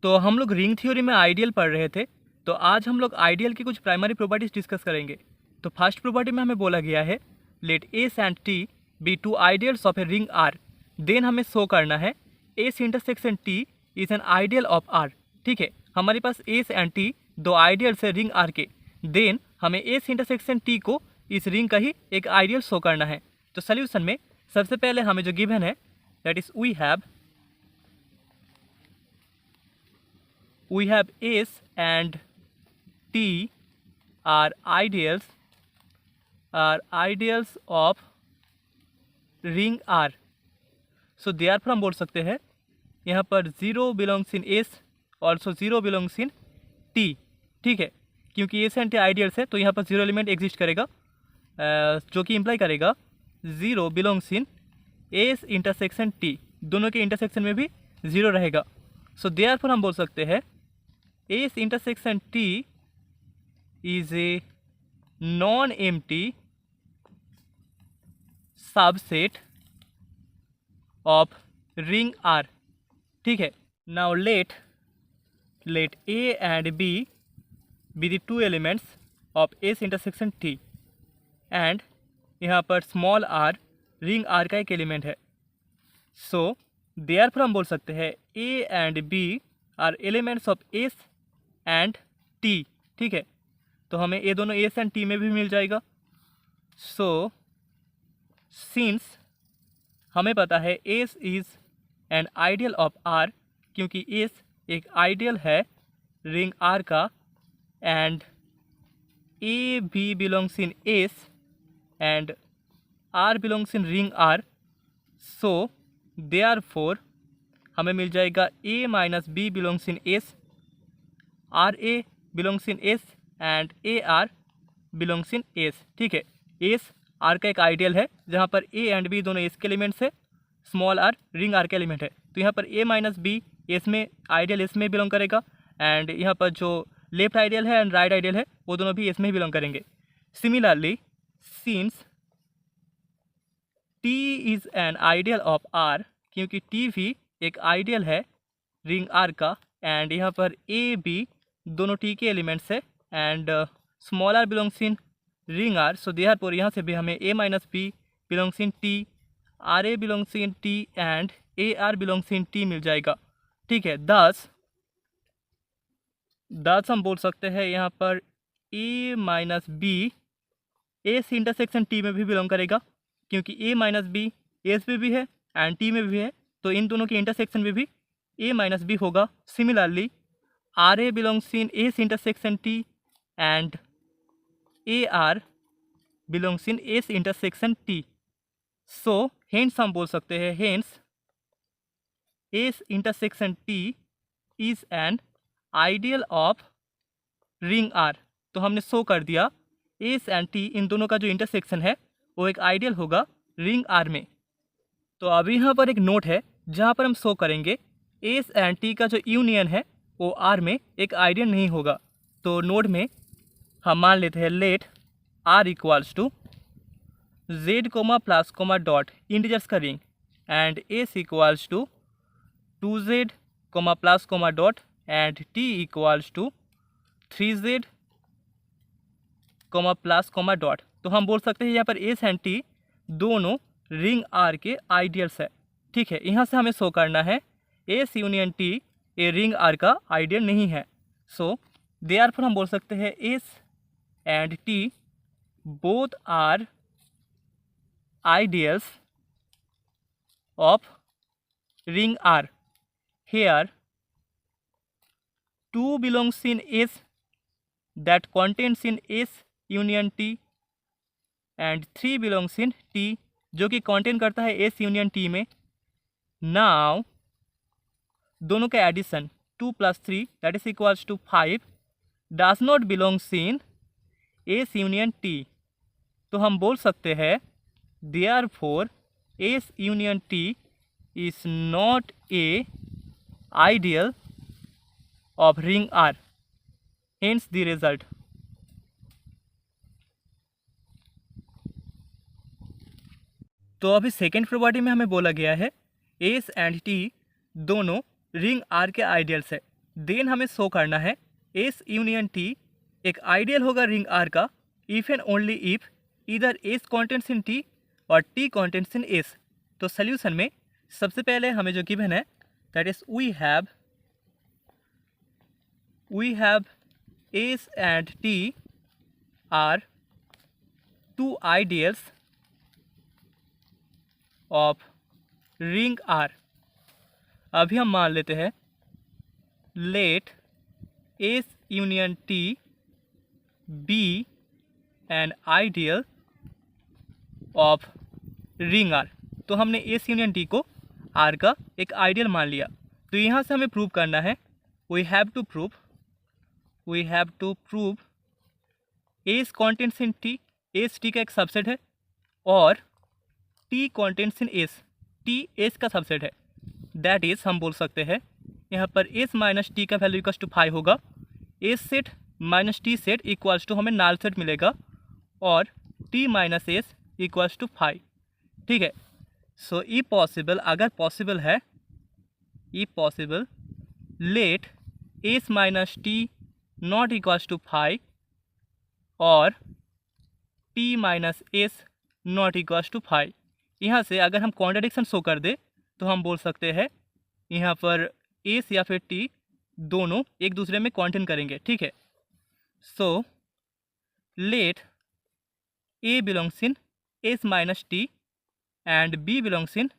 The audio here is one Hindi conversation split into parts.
तो हम लोग रिंग थ्योरी में आइडियल पढ़ रहे थे, तो आज हम लोग आइडियल की कुछ प्राइमरी प्रॉपर्टीज डिस्कस करेंगे। तो फर्स्ट प्रॉपर्टी में हमें बोला गया है let S and T be two ideals of a ring R, then हमें शो करना है S intersection T is an ideal of R. ठीक है, हमारे पास एस एंड टी दो आइडियल्स है रिंग आर के, देन हमें एस इंटरसेक्शन टी को इस रिंग का ही एक आइडियल शो करना है। तो सोल्यूशन में सबसे पहले हमें जो गिवन है that is we have S and T are ideals of ring R. So therefore हम बोल सकते हैं यहाँ पर 0 belongs in S, also 0 belongs in T। ठीक है, क्योंकि S and T आइडियल्स है तो यहाँ पर 0 एलिमेंट एग्जिस्ट करेगा, जो कि इम्प्लाई करेगा 0 belongs in S intersection T, दोनों के इंटरसेक्शन में भी 0 रहेगा। सो therefore हम बोल सकते हैं S intersection T is a non-empty subset of ring R। ठीक है, now let A and B be the two elements of S intersection T and यहाँ पर स्मॉल r रिंग R का एक एलिमेंट है। सो therefore हम बोल सकते हैं A and B are elements of S and T। ठीक है, तो हमें ये दोनों S एंड T में भी मिल जाएगा। सो सिंस हमें पता है S is an ideal of R, क्योंकि S एक आइडियल है रिंग R का, एंड A भी belongs in S and R belongs in ring R। So therefore हमें मिल जाएगा A minus B belongs in S, R A belongs in S and A R belongs in S. ठीक है, एस आर का एक आइडियल है जहाँ पर ए एंड बी दोनों एस के एलिमेंट्स है, स्मॉल आर रिंग आर के एलिमेंट है। तो यहाँ पर ए माइनस बी एस में आइडियल एस में बिलोंग करेगा, एंड यहाँ पर जो लेफ्ट आइडियल है एंड राइट आइडियल है वो दोनों भी एस में ही बिलोंग करेंगे। Similarly since T is an ideal of R, क्योंकि टी भी एक आइडियल है रिंग आर का, एंड यहाँ पर ए बी दोनों टी के एलिमेंट्स है, and small r belongs in ring R. So therefore यहाँ से भी हमें A minus B belongs in T, R A belongs in T and A R belongs in T मिल जाएगा। ठीक है, दस हम बोल सकते हैं यहाँ पर A minus B S intersection T में भी बिलोंग करेगा, क्योंकि ए माइनस बी एस में भी है एंड टी में भी है, तो इन दोनों के इंटरसेक्शन में भी ए माइनस बी होगा। Similarly R A belongs in S intersection T and A R belongs in S intersection T. So hence हम बोल सकते हैं hence S intersection T is an ideal of ring R. तो हमने शो कर दिया एस एंड टी इन दोनों का जो इंटरसेक्शन है वो एक आइडियल होगा रिंग आर में। तो अभी यहाँ पर एक नोट है जहाँ पर हम शो करेंगे एस एंड टी का जो यूनियन है वो आर में एक आइडियल नहीं होगा। तो नोड में हम मान लेते हैं let R equals to Z comma plus comma dot integers का ring, and S equals to 2z comma plus comma dot and T equals to 3z comma plus comma dot. तो हम बोल सकते हैं यहाँ पर एस एंड टी दोनों रिंग आर के आइडियल्स है। ठीक है, यहाँ से हमें शो करना है S union T A ring R का आइडियल नहीं है। सो देयरफॉर हम बोल सकते हैं S and T both are ideals of ring R. Here 2 belongs in S that contains in S union T and 3 belongs in T, जो कि कंटेन करता है एस यूनियन टी में। नाउ दोनों का addition 2 + 3 that is equals to 5 does not belongs in S union T. तो हम बोल सकते हैं therefore S union T is not a ideal of ring R, hence the result. तो अभी सेकेंड प्रॉपर्टी में हमें बोला गया है एस एंड टी दोनों रिंग आर के आइडियल्स है। देन हमें शो करना है एस यूनियन टी एक आइडियल होगा रिंग आर का इफ एंड ओनली इफ इधर एस कॉन्टेंट्स इन टी और टी कॉन्टेंट्स इन एस। तो सोल्यूशन में सबसे पहले हमें जो गिवन है that is we have S and T are two ideals of ring R। अभी हम मान लेते हैं let S union T be an ideal of ring R। तो हमने S यूनियन T को R का एक आइडियल मान लिया। तो यहाँ से हमें प्रूव करना है we have to prove S contents in T, S T का एक सबसेट है और T contents in S, T S का सबसेट है। दैट इज हम बोल सकते हैं यहाँ पर S माइनस T का वैल्यू इक्वल्स टू 5 होगा। S set minus T set equals to हमें नाल सेट मिलेगा और T minus S equals to 5। ठीक है। सो ई पॉसिबल, अगर पॉसिबल है, if possible let S minus T not equals to 5 और T minus S not equals to 5। यहाँ से अगर हम कॉन्ट्रडिक्शन शो कर दे तो हम बोल सकते हैं यहाँ पर S या फिर T दोनों एक दूसरे में कॉन्टेन करेंगे। ठीक है। So let A belongs in S minus T and B belongs in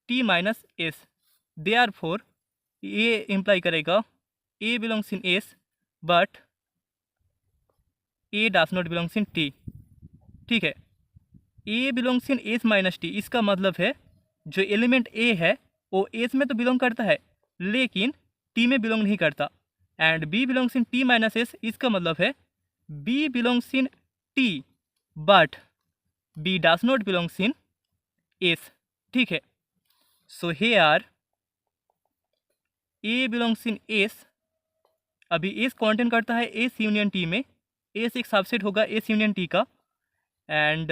T minus S। Therefore A imply करेगा A belongs in S but A does not belongs in T। ठीक है। A belongs in S minus T, इसका मतलब है जो एलिमेंट A है वो S में तो बिलोंग करता है लेकिन T में बिलोंग नहीं करता। And B belongs in T minus S, इसका मतलब है B belongs in T but B does not belongs in S। ठीक है। So here A belongs in S, अभी S कॉन्टेन करता है S यूनियन T में, S एक सबसेट होगा S यूनियन T का and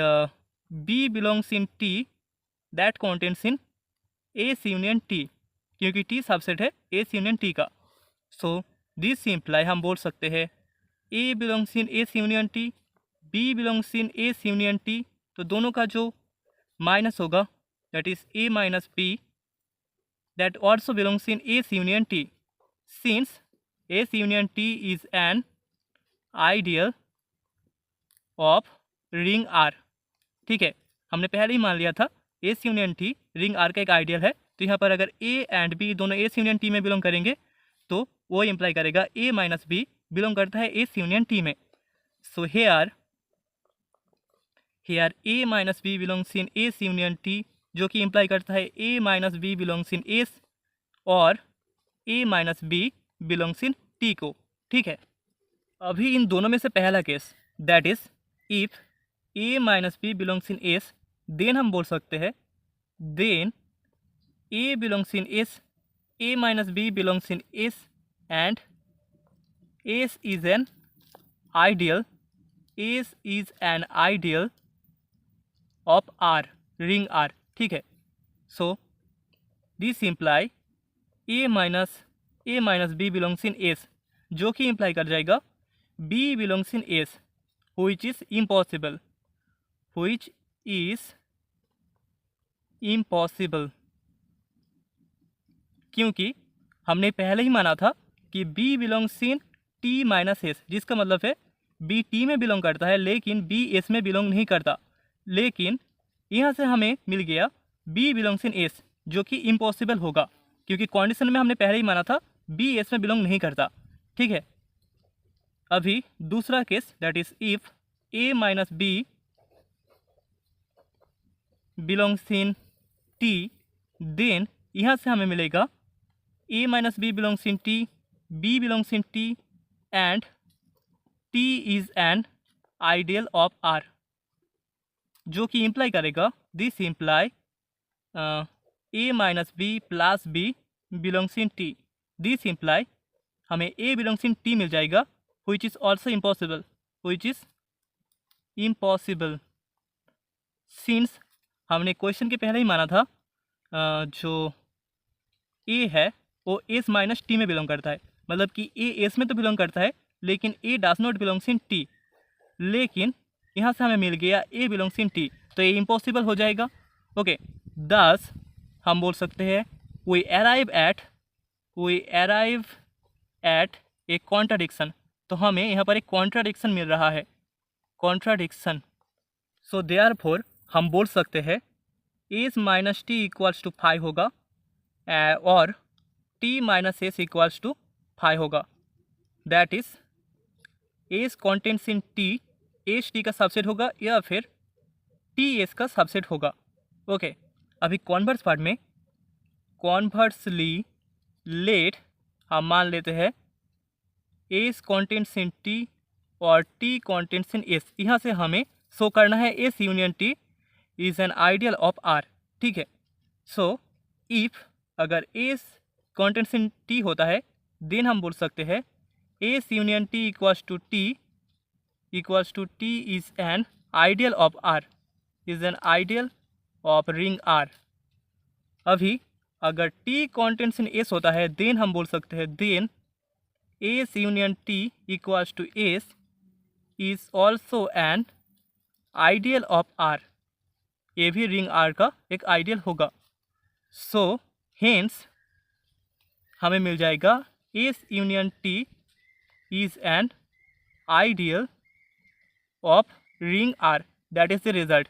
B belongs in T that contents in S union T क्योंकि T सबसेट है S यूनियन T का। सो दिस इम्प्लाई हम बोल सकते हैं A belongs in S union T, B belongs in S union T, तो दोनों का जो माइनस होगा that is A minus B that also belongs in S union T since S union T is an ideal of ring R। ठीक है। हमने पहले ही मान लिया था S union T ring R का एक आइडियल है। तो यहाँ पर अगर A एंड B दोनों S यूनियन T में बिलोंग करेंगे तो वो इम्प्लाई करेगा A माइनस B बिलोंग करता है S यूनियन T में। So here A minus B belongs in S union T जो कि इम्प्लाई करता है A minus B belongs in S और A minus B belongs in T को। ठीक है। अभी इन दोनों में से पहला case that is if A minus B belongs in S, then हम बोल सकते हैं then A belongs in S, A minus B belongs in S and S is an ideal, S is an ideal of R, ring R। ठीक है। So this imply A minus B belongs in S जो कि इम्प्लाई कर जाएगा B belongs in S which is impossible, क्योंकि हमने पहले ही माना था कि B belongs in T minus S, जिसका मतलब है B T में बिलोंग करता है लेकिन B S में बिलोंग नहीं करता। लेकिन यहाँ से हमें मिल गया B बिलोंग्स इन S जो कि इम्पॉसिबल होगा क्योंकि कंडीशन में हमने पहले ही माना था B S में बिलोंग नहीं करता। ठीक है। अभी दूसरा case that is if A minus B belongs in T, then यहाँ से हमें मिलेगा A minus B belongs in T, B belongs in T and T is an ideal of R जो कि इम्प्लाई करेगा this imply A minus B plus B belongs in T। This imply हमें A बिलोंग्स इन T मिल जाएगा which is also impossible since हमने क्वेश्चन के पहले ही माना था जो A है वो S माइनस T में बिलोंग करता है। मतलब कि ए एस में तो बिलोंग करता है लेकिन A does not belongs in T, लेकिन यहाँ से हमें मिल गया ए बिलोंग्स इन टी, तो ये इम्पॉसिबल हो जाएगा। ओके, दस हम बोल सकते हैं we arrive at a contradiction, तो हमें यहाँ पर एक कॉन्ट्राडिक्शन मिल रहा है, कॉन्ट्राडिक्शन। सो देयरफॉर हम बोल सकते हैं S minus T equals to 5 होगा और T minus S equals to 5 होगा। That is S contents in T S T का सबसेट होगा या फिर टी एस का सबसेट होगा। ओके, अभी कॉन्वर्स पार्ट में कॉन्वर्सली लेट हम मान लेते हैं एस कॉन्टेंट्स इन टी और टी कॉन्टेंट्स इन एस। यहाँ से हमें शो करना है S union T is an ideal of R, ठीक है। सो इफ अगर एस कॉन्टेंट्स इन टी होता है देन हम बोल सकते हैं S union T equals to T is an ideal of R, is an ideal of ring R. अभी अगर टी कॉन्टेंट्स इन एस होता है देन हम बोल सकते हैं then S union T equals to S is also an ideal of R, ये भी रिंग आर का एक आइडियल होगा। सो हेंस हमें मिल जाएगा S union T is an ideal of ring R, that is the result.